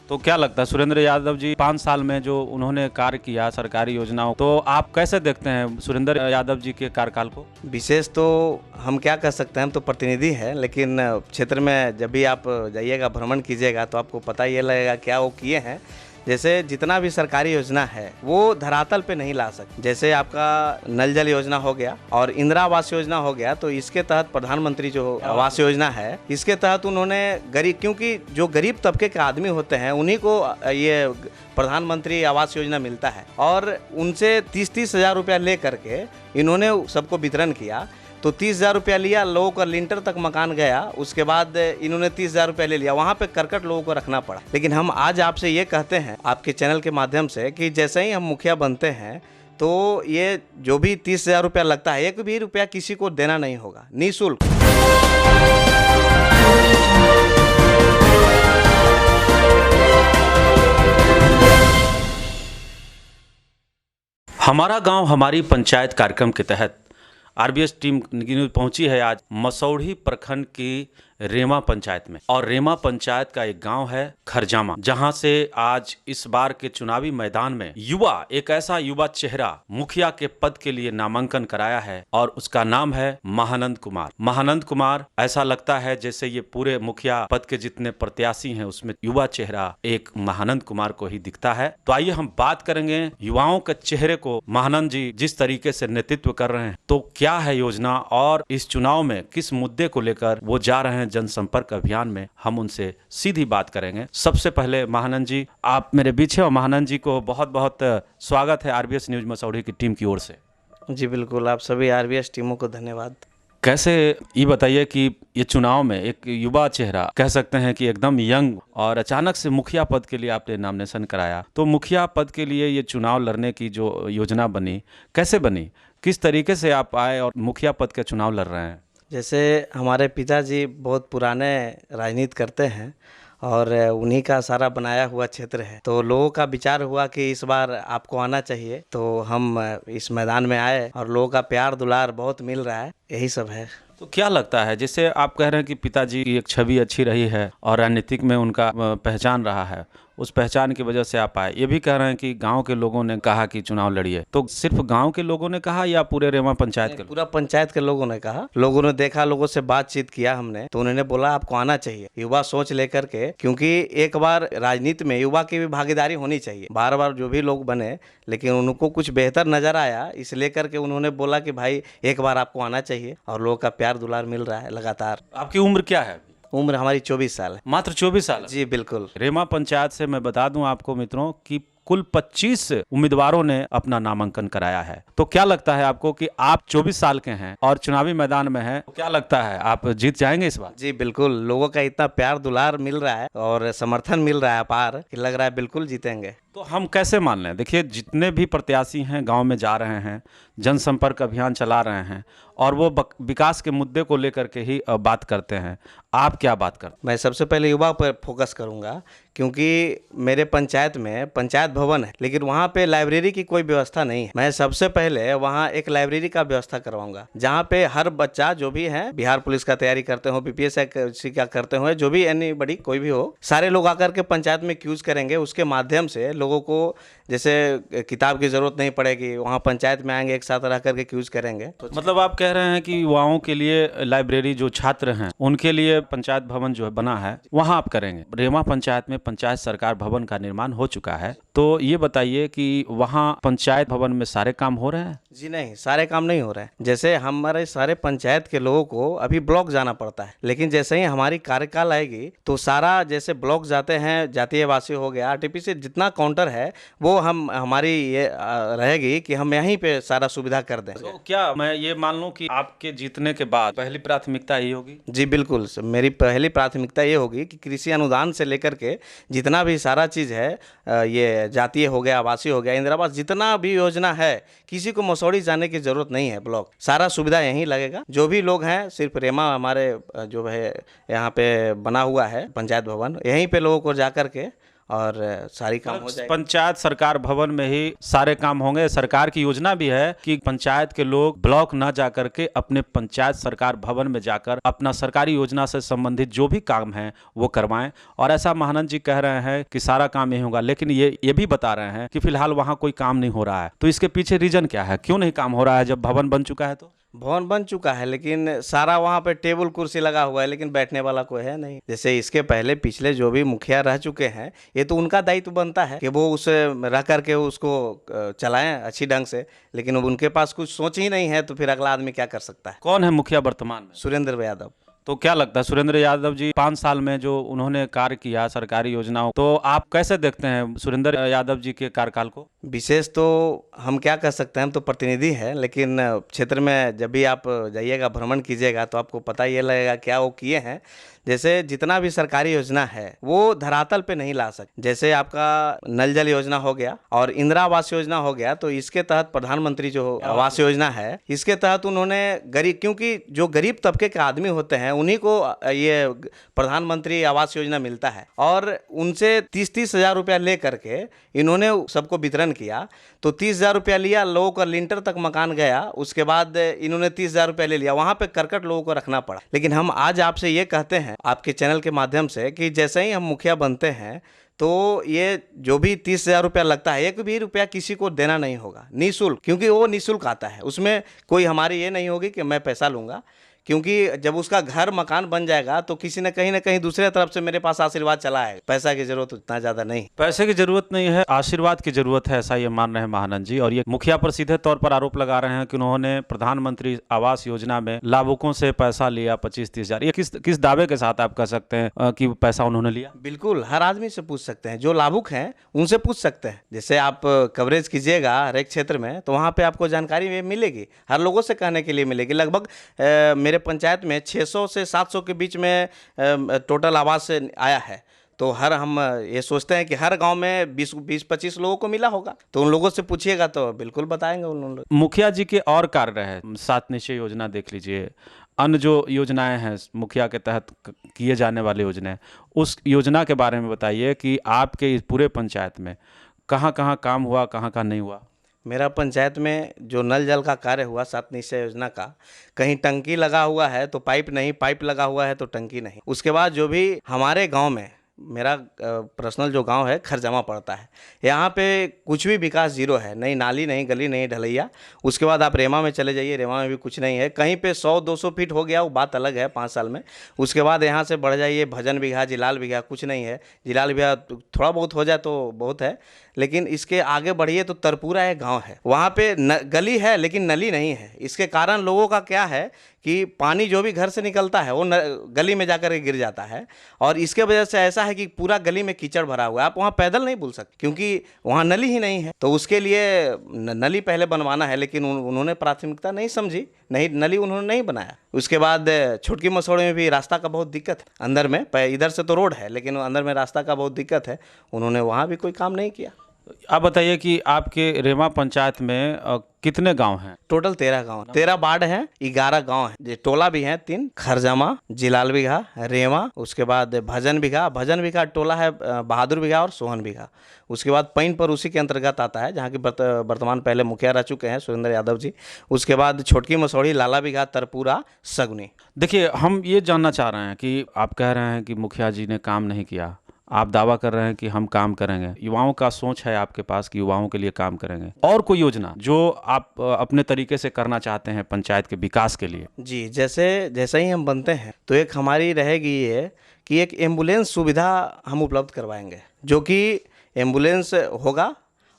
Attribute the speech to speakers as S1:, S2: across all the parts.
S1: तो क्या लगता है सुरेंद्र यादव जी 5 साल में जो उन्होंने कार्य किया सरकारी योजनाओं, तो आप कैसे देखते हैं सुरेंद्र यादव जी के कार्यकाल को?
S2: विशेष तो हम क्या कर सकते हैं, हम तो प्रतिनिधि हैं, लेकिन क्षेत्र में जब भी आप जाइएगा, भ्रमण कीजिएगा तो आपको पता ये लगेगा क्या वो किए हैं। जैसे जितना भी सरकारी योजना है वो धरातल पे नहीं ला सकते। जैसे आपका नल जल योजना हो गया और इंदिरा आवास योजना हो गया, तो इसके तहत प्रधानमंत्री जो आवास योजना है, इसके तहत उन्होंने गरीब, क्योंकि जो गरीब तबके के आदमी होते हैं उन्हीं को ये प्रधानमंत्री आवास योजना मिलता है, और उनसे 30-30 हज़ार रुपया ले करके इन्होंने सबको वितरण किया। तो 30,000 रुपया लिया, लोगों का लिंटर तक मकान गया, उसके बाद इन्होंने 30,000 रुपया ले लिया, वहाँ पे करकट लोगों को रखना पड़ा। लेकिन हम आज आपसे ये कहते हैं आपके चैनल के माध्यम से कि जैसे ही हम मुखिया बनते हैं तो ये जो भी 30,000 रुपया लगता है, एक भी रुपया किसी को देना नहीं होगा, निःशुल्क।
S1: हमारा गांव हमारी पंचायत कार्यक्रम के तहत आरबीएस टीम न्यूज पहुंची है आज मसौढ़ी प्रखंड की रेमा पंचायत में। और रेमा पंचायत का एक गांव है खरजामा, जहां से आज इस बार के चुनावी मैदान में एक ऐसा युवा चेहरा मुखिया के पद के लिए नामांकन कराया है, और उसका नाम है महानंद कुमार। महानंद कुमार, ऐसा लगता है जैसे ये पूरे मुखिया पद के जितने प्रत्याशी हैं उसमें युवा चेहरा एक महानंद कुमार को ही दिखता है। तो आइए हम बात करेंगे युवाओं के चेहरे को। महानंद जी जिस तरीके से नेतृत्व कर रहे हैं, तो क्या है योजना और इस चुनाव में किस मुद्दे को लेकर वो जा रहे हैं जनसंपर्क अभियान में, हम उनसे सीधी बात करेंगे। सबसे पहले महानंद जी आप मेरे बीच हैं, और महानंद जी को बहुत बहुत स्वागत है आरबीएस न्यूज मसौढ़ी की टीम की ओर से।
S2: जी बिल्कुल, आप सभी आरबीएस टीमों को धन्यवाद।
S1: कैसे ये बताइए कि ये चुनाव में एक युवा चेहरा, कह सकते हैं कि एकदम यंग, और अचानक से मुखिया पद के लिए आपने नॉमिनेशन कराया, तो मुखिया पद के लिए ये चुनाव लड़ने की जो योजना बनी, कैसे बनी, किस तरीके से आप आए और मुखिया पद का चुनाव लड़ रहे हैं?
S2: जैसे हमारे पिताजी बहुत पुराने राजनीति करते हैं और उन्हीं का सारा बनाया हुआ क्षेत्र है, तो लोगों का विचार हुआ कि इस बार आपको आना चाहिए, तो हम इस मैदान में आए और लोगों का प्यार दुलार बहुत मिल रहा है, यही सब है।
S1: तो क्या लगता है, जैसे आप कह रहे हैं कि पिताजी की एक छवि अच्छी रही है और राजनीतिक में उनका पहचान रहा है, उस पहचान की वजह से आप आए, ये भी कह रहे हैं कि गांव के लोगों ने कहा कि चुनाव लड़िए, तो सिर्फ गांव के लोगों ने कहा या पूरे रेमा पंचायत के?
S2: पूरा पंचायत के लोगों ने कहा, लोगों ने देखा, लोगों से बातचीत किया हमने, तो उन्होंने बोला आपको आना चाहिए, युवा सोच लेकर के, क्योंकि एक बार राजनीति में युवा की भी भागीदारी होनी चाहिए। बार बार जो भी लोग बने, लेकिन उनको कुछ बेहतर नजर आया, इस लेकर के उन्होंने बोला कि भाई एक बार आपको आना चाहिए, और लोगों का प्यार दुलार मिल रहा है लगातार।
S1: आपकी उम्र क्या है?
S2: उम्र हमारी 24 साल है।
S1: मात्र 24 साल?
S2: जी बिल्कुल।
S1: रेमा पंचायत से मैं बता दूं आपको मित्रों कि कुल 25 उम्मीदवारों ने अपना नामांकन कराया है। तो क्या लगता है आपको कि आप 24 साल के हैं और चुनावी मैदान में हैं, तो क्या लगता है आप जीत जाएंगे इस बार?
S2: जी बिल्कुल, लोगों का इतना प्यार दुलार मिल रहा है और समर्थन मिल रहा है अपार, कि लग रहा है बिल्कुल जीतेंगे।
S1: तो हम कैसे मान लें? देखिए, जितने भी प्रत्याशी हैं गांव में जा रहे हैं, जनसंपर्क अभियान चला रहे हैं, और वो विकास के मुद्दे को लेकर के ही बात करते हैं। आप क्या बात करते हैं?
S2: मैं सबसे पहले युवा पर फोकस करूंगा, क्योंकि मेरे पंचायत में पंचायत भवन है, लेकिन वहाँ पे लाइब्रेरी की कोई व्यवस्था नहीं है। मैं सबसे पहले वहाँ एक लाइब्रेरी का व्यवस्था करवाऊंगा, जहाँ पे हर बच्चा जो भी है, बिहार पुलिस का तैयारी करते हो, बीपीएससी का करते हो, जो भी एनी बड़ी कोई भी हो, सारे लोग आकर के पंचायत में क्यूज करेंगे। उसके माध्यम से लोगों को जैसे किताब की जरूरत नहीं पड़ेगी, वहाँ पंचायत में आएंगे, एक साथ रह करके क्यूज करेंगे।
S1: तो मतलब आप कह रहे हैं कि युवाओं के लिए लाइब्रेरी, जो छात्र हैं उनके लिए पंचायत भवन जो है बना है, वहाँ आप करेंगे। रेमा पंचायत में पंचायत सरकार भवन का निर्माण हो चुका है, तो ये बताइए कि वहाँ पंचायत भवन में सारे काम हो रहे हैं?
S2: जी नहीं, सारे काम नहीं हो रहे हैं। जैसे हमारे सारे पंचायत के लोगों को अभी ब्लॉक जाना पड़ता है, लेकिन जैसे ही हमारी कार्यकाल आएगी तो सारा, जैसे ब्लॉक जाते हैं, जातीय वासी हो गया, आरटीपी से जितना काउंटर है वो हमारी ये रहेगी कि हम यहीं पे सारा सुविधा कर दें।
S1: तो क्या मैं ये मान लूं कि आपके जीतने के बाद पहली प्राथमिकता यही होगी?
S2: जी बिल्कुल, मेरी पहली प्राथमिकता ये होगी कि कृषि अनुदान से लेकर के जितना भी सारा चीज़ है, ये जातीय हो गया, आवासीय हो गया, इंदिरा आवास, जितना भी योजना है, किसी को मसौढ़ी जाने की जरूरत नहीं है। ब्लॉक सारा सुविधा यहीं लगेगा। जो भी लोग हैं, सिर्फ रेमा हमारे जो है यहाँ पे बना हुआ है पंचायत भवन, यहीं पे लोगों को जा कर के और सारी काम हो जाएगी।
S1: पंचायत सरकार भवन में ही सारे काम होंगे। सरकार की योजना भी है कि पंचायत के लोग ब्लॉक ना जाकर के अपने पंचायत सरकार भवन में जाकर अपना सरकारी योजना से संबंधित जो भी काम है वो करवाएं। और ऐसा महानंद जी कह रहे हैं कि सारा काम यही होगा, लेकिन ये भी बता रहे हैं कि फिलहाल वहां कोई काम नहीं हो रहा है। तो इसके पीछे रीजन क्या है, क्यों नहीं काम हो रहा है जब भवन बन चुका है? तो
S2: भवन बन चुका है लेकिन सारा वहाँ पे टेबल कुर्सी लगा हुआ है, लेकिन बैठने वाला कोई है नहीं। जैसे इसके पहले पिछले जो भी मुखिया रह चुके हैं, ये तो उनका दायित्व बनता है कि वो उसे रह करके उसको चलाएं अच्छी ढंग से, लेकिन अब उनके पास कुछ सोच ही नहीं है, तो फिर अगला आदमी क्या कर सकता है।
S1: कौन है मुखिया वर्तमान में?
S2: सुरेंद्र यादव।
S1: तो क्या लगता है सुरेंद्र यादव जी 5 साल में जो उन्होंने कार्य किया सरकारी योजनाओं, तो आप कैसे देखते हैं सुरेंद्र यादव जी के कार्यकाल को?
S2: विशेष तो हम क्या कर सकते हैं, हम तो प्रतिनिधि हैं, लेकिन क्षेत्र में जब भी आप जाइएगा भ्रमण कीजिएगा तो आपको पता ये लगेगा क्या वो किए हैं। जैसे जितना भी सरकारी योजना है वो धरातल पे नहीं ला सकते। जैसे आपका नल जल योजना हो गया और इंदिरा आवास योजना हो गया, तो इसके तहत प्रधानमंत्री जो आवास योजना है, इसके तहत उन्होंने गरीब, क्योंकि जो गरीब तबके के आदमी होते हैं उन्हीं को ये प्रधानमंत्री आवास योजना मिलता है, और उनसे 30-30 हज़ार रुपया ले करके इन्होंने सबको वितरण किया। तो 30 हज़ार रुपया लिया, लोगों का लिंटर तक मकान गया, उसके बाद इन्होंने 30 हज़ार रुपया ले लिया, वहाँ पे करकट लोगों को रखना पड़ा। लेकिन हम आज आपसे ये कहते हैं आपके चैनल के माध्यम से कि जैसे ही हम मुखिया बनते हैं तो ये जो भी 30 हज़ार रुपया लगता है, एक भी रुपया किसी को देना नहीं होगा, निःशुल्क, क्योंकि वो निःशुल्क आता है। उसमें कोई हमारी ये नहीं होगी कि मैं पैसा लूँगा, क्योंकि जब उसका घर मकान बन जाएगा तो किसी न कहीं दूसरे तरफ से मेरे पास आशीर्वाद चला है। पैसा की जरूरत उतना ज़्यादा नहीं,
S1: पैसे की जरूरत नहीं है, आशीर्वाद की जरूरत है, ऐसा ये मान रहे हैं महानंद जी। और ये मुखिया पर सीधे तौर पर आरोप लगा रहे हैं कि उन्होंने प्रधानमंत्री आवास योजना में लाभुकों से पैसा लिया 25-30 हज़ार। ये किस दावे के साथ आप कह सकते हैं कि पैसा उन्होंने लिया?
S2: बिल्कुल हर आदमी से पूछ सकते हैं, जो लाभुक हैं उनसे पूछ सकते हैं। जैसे आप कवरेज कीजिएगा हर एक क्षेत्र में तो वहाँ पे आपको जानकारी मिलेगी, हर लोगों से कहने के लिए मिलेगी। लगभग मेरे पंचायत में 600 से 700 के बीच में टोटल आवास आया है। तो हम ये सोचते हैं कि हर गांव में 20-25 लोगों को मिला होगा, तो उन लोगों से पूछिएगा तो बिल्कुल बताएंगे उन लोग।
S1: मुखिया जी के और कार्य है, 7 निश्चय योजना देख लीजिए, अन्य जो योजनाएं हैं मुखिया के तहत किए जाने वाली योजनाएं, उस योजना के बारे में बताइए कि आपके इस पूरे पंचायत में कहाँ कहाँ काम हुआ, कहाँ कहाँ नहीं हुआ।
S2: मेरा पंचायत में जो नल जल का कार्य हुआ 7 निश्चय योजना का, कहीं टंकी लगा हुआ है तो पाइप नहीं, पाइप लगा हुआ है तो टंकी नहीं। उसके बाद जो भी हमारे गांव में, मेरा पर्सनल जो गांव है खरजामा पड़ता है, यहाँ पे कुछ भी विकास जीरो है, नहीं नाली, नहीं गली, नहीं ढलैया। उसके बाद आप रेमा में चले जाइए, रेमा में भी कुछ नहीं है, कहीं पे 100-200 फीट हो गया, वो बात अलग है 5 साल में। उसके बाद यहाँ से बढ़ जाइए भजन बिघा, जिलाल बिघा, कुछ नहीं है। जिलाल बिघा थोड़ा बहुत हो जाए तो बहुत है, लेकिन इसके आगे बढ़िए तो तरपुरा एक गाँव है, वहाँ पे गली है लेकिन नली नहीं है। इसके कारण लोगों का क्या है कि पानी जो भी घर से निकलता है वो गली में जाकर के गिर जाता है, और इसके वजह से ऐसा है कि पूरा गली में कीचड़ भरा हुआ है। आप वहाँ पैदल नहीं बुल सकते क्योंकि वहाँ नली ही नहीं है। तो उसके लिए नली पहले बनवाना है, लेकिन उन्होंने प्राथमिकता नहीं समझी, नहीं नली उन्होंने नहीं बनाया। उसके बाद छोटकी मसौड़ी में भी रास्ता का बहुत दिक्कत है, अंदर में, इधर से तो रोड है लेकिन अंदर में रास्ता का बहुत दिक्कत है, उन्होंने वहाँ भी कोई काम नहीं किया।
S1: आप बताइए कि आपके रेमा पंचायत में कितने गांव हैं?
S2: टोटल 13 गांव, 13 वार्ड हैं, 11 गांव हैं, टोला भी हैं 3, खरजामा, जिलाल बिघा, रेमा, उसके बाद भजन बिघा टोला है, बहादुर बिघा और सोहन बिघा। उसके बाद पैन पर उसी के अंतर्गत आता है, जहाँ की वर्तमान पहले मुखिया रह चुके हैं सुरेंद्र यादव जी। उसके बाद छोटकी मसौड़ी, लाला बिघा, तरपुरा, सगुनी।
S1: देखिए, हम ये जानना चाह रहे हैं कि आप कह रहे हैं कि मुखिया जी ने काम नहीं किया, आप दावा कर रहे हैं कि हम काम करेंगे, युवाओं का सोच है आपके पास कि युवाओं के लिए काम करेंगे, और कोई योजना जो आप अपने तरीके से करना चाहते हैं पंचायत के विकास के लिए?
S2: जी, जैसे ही हम बनते हैं तो एक हमारी रहेगी ये कि एक एम्बुलेंस सुविधा हम उपलब्ध करवाएंगे, जो कि एम्बुलेंस होगा,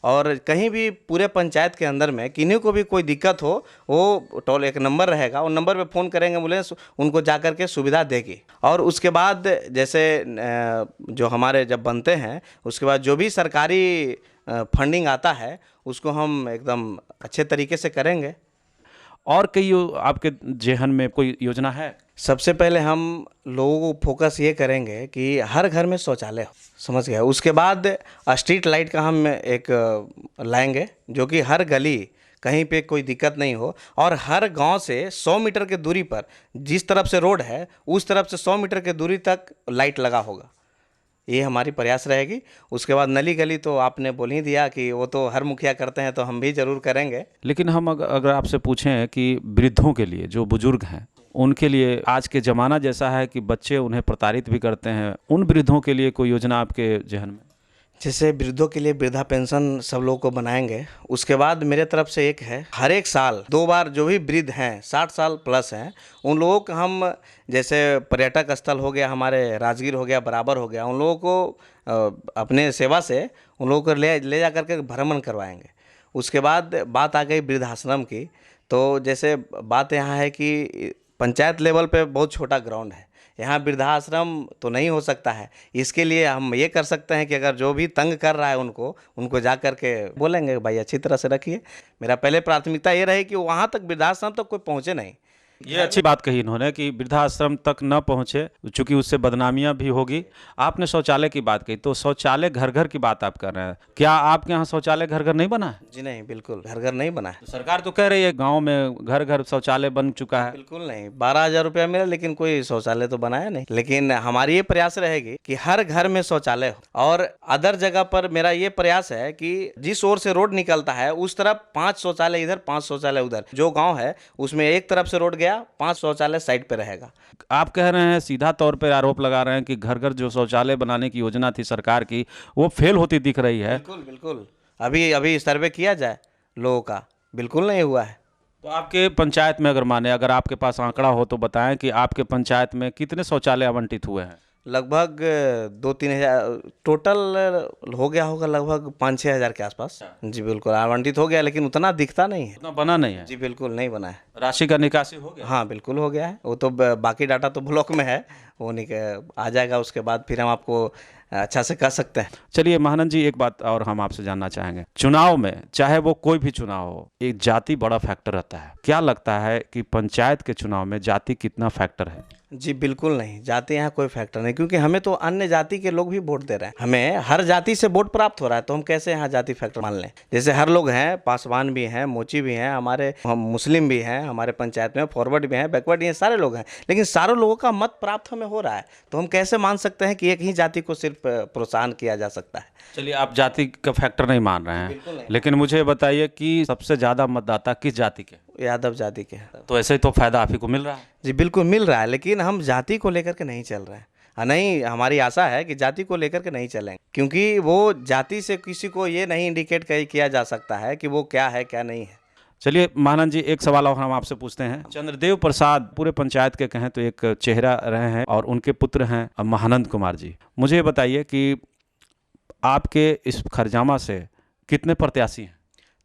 S2: और कहीं भी पूरे पंचायत के अंदर में किन्हीं को भी कोई दिक्कत हो, वो टोल एक नंबर रहेगा, उन नंबर पे फ़ोन करेंगे, एम्बुलेंस उनको जा कर के सुविधा देगी। और उसके बाद जैसे जो हमारे जब बनते हैं उसके बाद जो भी सरकारी फंडिंग आता है उसको हम एकदम अच्छे तरीके से करेंगे।
S1: और कई आपके जेहन में कोई योजना है?
S2: सबसे पहले हम लोगों को फोकस ये करेंगे कि हर घर में शौचालय हो, समझ गए। उसके बाद स्ट्रीट लाइट का हम एक लाएंगे, जो कि हर गली कहीं पे कोई दिक्कत नहीं हो, और हर गांव से 100 मीटर के दूरी पर जिस तरफ से रोड है उस तरफ से 100 मीटर के दूरी तक लाइट लगा होगा। ये हमारी प्रयास रहेगी। उसके बाद नली गली तो आपने बोल ही दिया कि वो तो हर मुखिया करते हैं, तो हम भी ज़रूर करेंगे।
S1: लेकिन हम अगर आपसे पूछें कि वृद्धों के लिए, जो बुजुर्ग हैं, उनके लिए आज के ज़माना जैसा है कि बच्चे उन्हें प्रताड़ित भी करते हैं, उन वृद्धों के लिए कोई योजना आपके जहन में?
S2: जैसे वृद्धों के लिए वृद्धा पेंशन सब लोगों को बनाएंगे। उसके बाद मेरे तरफ से एक है, हर एक साल 2 बार जो भी वृद्ध हैं 60 साल प्लस हैं, उन लोगों को हम, जैसे पर्यटक स्थल हो गया, हमारे राजगीर हो गया, बराबर हो गया, उन लोगों को अपने सेवा से उन लोगों को ले जा करके भ्रमण करवाएंगे। उसके बाद बात आ गई वृद्धाश्रम की। तो जैसे बात यहाँ है कि पंचायत लेवल पे बहुत छोटा ग्राउंड है, यहाँ वृद्धाश्रम तो नहीं हो सकता है। इसके लिए हम ये कर सकते हैं कि अगर जो भी तंग कर रहा है उनको जा कर के बोलेंगे भाई अच्छी तरह से रखिए। मेरा पहले प्राथमिकता ये रही कि वहाँ तक वृद्धाश्रम तक कोई पहुँचे नहीं।
S1: ये अच्छी बात कही इन्होंने कि वृद्धाश्रम तक न पहुँचे, चूंकि उससे बदनामियां भी होगी। आपने शौचालय की बात कही, तो शौचालय घर घर की बात आप कर रहे हैं, क्या आपके यहाँ शौचालय घर घर नहीं बना है?
S2: जी नहीं, बिल्कुल घर घर नहीं बना है।
S1: तो सरकार तो कह रही है गांव में घर घर शौचालय बन चुका है।
S2: बिल्कुल नहीं, 12,000 रुपया मिला लेकिन कोई शौचालय तो बनाया नहीं। लेकिन हमारी ये प्रयास रहेगी कि हर घर में शौचालय हो। और अदर जगह पर मेरा ये प्रयास है कि जिस ओर से रोड निकलता है उस तरफ 5 शौचालय इधर, 5 शौचालय उधर। जो गाँव है उसमें एक तरफ से रोड गया, 5 शौचालय साइड पे रहेगा।
S1: आप कह रहे हैं, सीधा तौर पे आरोप लगा रहे हैं कि घर घर जो शौचालय बनाने की योजना थी सरकार की, वो फेल होती दिख रही है।
S2: बिल्कुल बिल्कुल, अभी सर्वे किया जाए लोगों का, बिल्कुल नहीं हुआ है।
S1: तो आपके पंचायत में अगर आपके पास आंकड़ा हो तो बताएं कि आपके पंचायत में कितने शौचालय आवंटित हुए हैं?
S2: लगभग 2-3 हज़ार टोटल हो गया होगा, लगभग 5-6 हज़ार के आसपास। जी बिल्कुल आवंटित हो गया, लेकिन उतना दिखता नहीं है।
S1: उतना बना नहीं है?
S2: जी बिल्कुल नहीं बना है।
S1: राशि का निकासी हो गया?
S2: हाँ बिल्कुल हो गया है। वो तो बाकी डाटा तो ब्लॉक में है, वो आ जाएगा, उसके बाद फिर हम आपको अच्छा से कह सकते हैं।
S1: चलिए महानंद जी, एक बात और हम आपसे जानना चाहेंगे। चुनाव में, चाहे वो कोई भी चुनाव हो, एक जाति बड़ा फैक्टर रहता है। क्या लगता है कि पंचायत के चुनाव में जाति कितना फैक्टर है?
S2: जी बिल्कुल नहीं, जाति यहाँ कोई फैक्टर नहीं, क्योंकि हमें तो अन्य जाति के लोग भी वोट दे रहे हैं। हमें हर जाति से वोट प्राप्त हो रहा है, तो हम कैसे यहाँ जाति फैक्टर मान लें? जैसे हर लोग हैं, पासवान भी हैं, मोची भी हैं, हम मुस्लिम भी हैं हमारे पंचायत में, फॉरवर्ड भी हैं, बैकवर्ड भी हैं, सारे लोग हैं, लेकिन सारे लोगों का मत प्राप्त हमें हो रहा है। तो हम कैसे मान सकते हैं कि एक ही जाति को सिर्फ प्रोत्साहन किया जा सकता है?
S1: चलिए, आप जाति का फैक्टर नहीं मान रहे हैं, लेकिन मुझे बताइए कि सबसे ज़्यादा मतदाता किस जाति के?
S2: यादव जाति के।
S1: तो ऐसे ही तो फायदा आप ही को मिल रहा है।
S2: जी बिल्कुल मिल रहा है, लेकिन हम जाति को लेकर के नहीं चल रहे हैं। नहीं, हमारी आशा है कि जाति को लेकर के नहीं चलेंगे, क्योंकि वो जाति से किसी को ये नहीं इंडिकेट किया जा सकता है कि वो क्या है क्या नहीं है।
S1: चलिए महानंद जी, एक सवाल और हम आपसे पूछते हैं। चंद्रदेव प्रसाद पूरे पंचायत के कहें तो एक चेहरा रहे हैं, और उनके पुत्र हैं महानंद कुमार जी। मुझे ये बताइए कि आपके इस खरजामा से कितने प्रत्याशी हैं?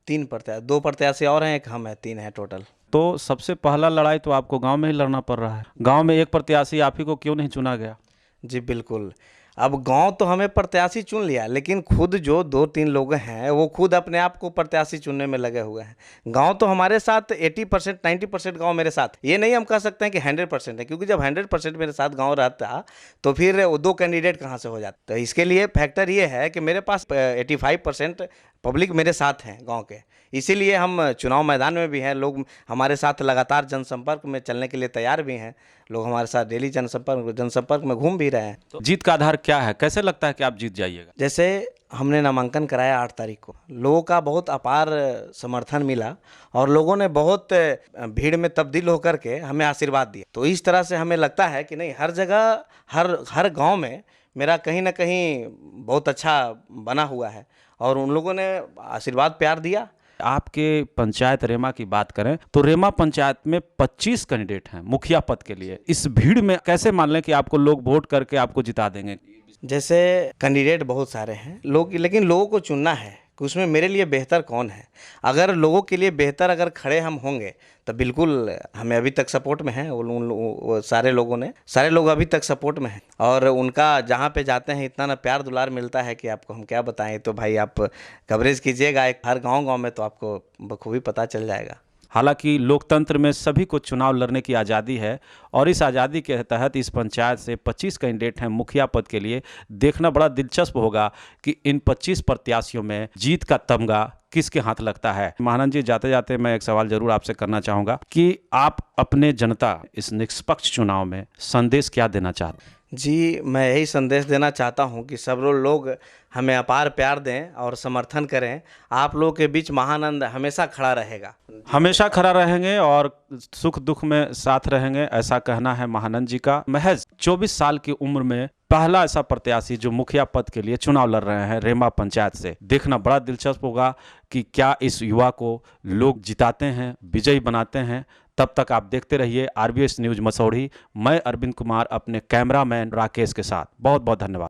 S2: 3 प्रत्याशी, 2 प्रत्याशी और हैं, एक हम हैं, 3 हैं टोटल।
S1: तो सबसे पहला लड़ाई तो आपको गांव में ही लड़ना पड़ रहा है। गांव में एक प्रत्याशी आप ही को क्यों नहीं चुना गया?
S2: जी बिल्कुल, अब गांव तो हमें प्रत्याशी चुन लिया, लेकिन खुद जो 2-3 लोग हैं वो खुद अपने आप को प्रत्याशी चुनने में लगे हुए हैं। गांव तो हमारे साथ 80%, 90% गांव मेरे साथ, ये नहीं हम कह सकते हैं कि 100% है, क्योंकि जब 100% मेरे साथ गांव रहता तो फिर वो 2 कैंडिडेट कहाँ से हो जाते। तो इसके लिए फैक्टर ये है कि मेरे पास 85% पब्लिक मेरे साथ हैं गाँव के, इसीलिए हम चुनाव मैदान में भी हैं। लोग हमारे साथ लगातार जनसंपर्क में चलने के लिए तैयार भी हैं, लोग हमारे साथ डेली जनसंपर्क में घूम भी रहे हैं।
S1: तो जीत का आधार क्या है? कैसे लगता है कि आप जीत जाइएगा?
S2: जैसे हमने नामांकन कराया 8 तारीख को, लोगों का बहुत अपार समर्थन मिला और लोगों ने बहुत भीड़ में तब्दील होकर के हमें आशीर्वाद दिया। तो इस तरह से हमें लगता है कि नहीं, हर जगह हर गांव में मेरा कहीं ना कहीं बहुत अच्छा बना हुआ है और उन लोगों ने आशीर्वाद प्यार दिया।
S1: आपके पंचायत रेमा की बात करें तो रेमा पंचायत में 25 कैंडिडेट हैं मुखिया पद के लिए। इस भीड़ में कैसे मान लें कि आपको लोग वोट करके आपको जिता देंगे?
S2: जैसे कैंडिडेट बहुत सारे हैं लोग, लेकिन लोगों को चुनना है कि उसमें मेरे लिए बेहतर कौन है। अगर लोगों के लिए बेहतर अगर खड़े हम होंगे तो बिल्कुल हमें अभी तक सपोर्ट में हैं वो सारे लोग अभी तक सपोर्ट में हैं और उनका जहाँ पे जाते हैं इतना ना प्यार दुलार मिलता है कि आपको हम क्या बताएं। तो भाई आप कवरेज कीजिएगा एक हर गांव में, तो आपको बखूबी पता चल जाएगा।
S1: हालांकि लोकतंत्र में सभी को चुनाव लड़ने की आज़ादी है और इस आज़ादी के तहत इस पंचायत से 25 कैंडिडेट हैं मुखिया पद के लिए। देखना बड़ा दिलचस्प होगा कि इन 25 प्रत्याशियों में जीत का तमगा किसके हाथ लगता है। महानंद जी, जाते जाते मैं एक सवाल जरूर आपसे करना चाहूंगा कि आप अपने जनता इस निष्पक्ष चुनाव में संदेश क्या देना चाहते हैं?
S2: जी, मैं यही संदेश देना चाहता हूँ कि सब लोग हमें अपार प्यार दें और समर्थन करें। आप लोगों के बीच महानंद हमेशा खड़ा रहेगा।
S1: हमेशा खड़ा रहेंगे और सुख दुख में साथ रहेंगे, ऐसा कहना है महानंद जी का। महज 24 साल की उम्र में पहला ऐसा प्रत्याशी जो मुखिया पद के लिए चुनाव लड़ रहे हैं रेमा पंचायत से। देखना बड़ा दिलचस्प होगा कि क्या इस युवा को लोग जिताते हैं, विजयी बनाते हैं। तब तक आप देखते रहिए आरबीएस न्यूज मसौढ़ी। मैं अरविंद कुमार अपने कैमरामैन राकेश के साथ। बहुत बहुत धन्यवाद।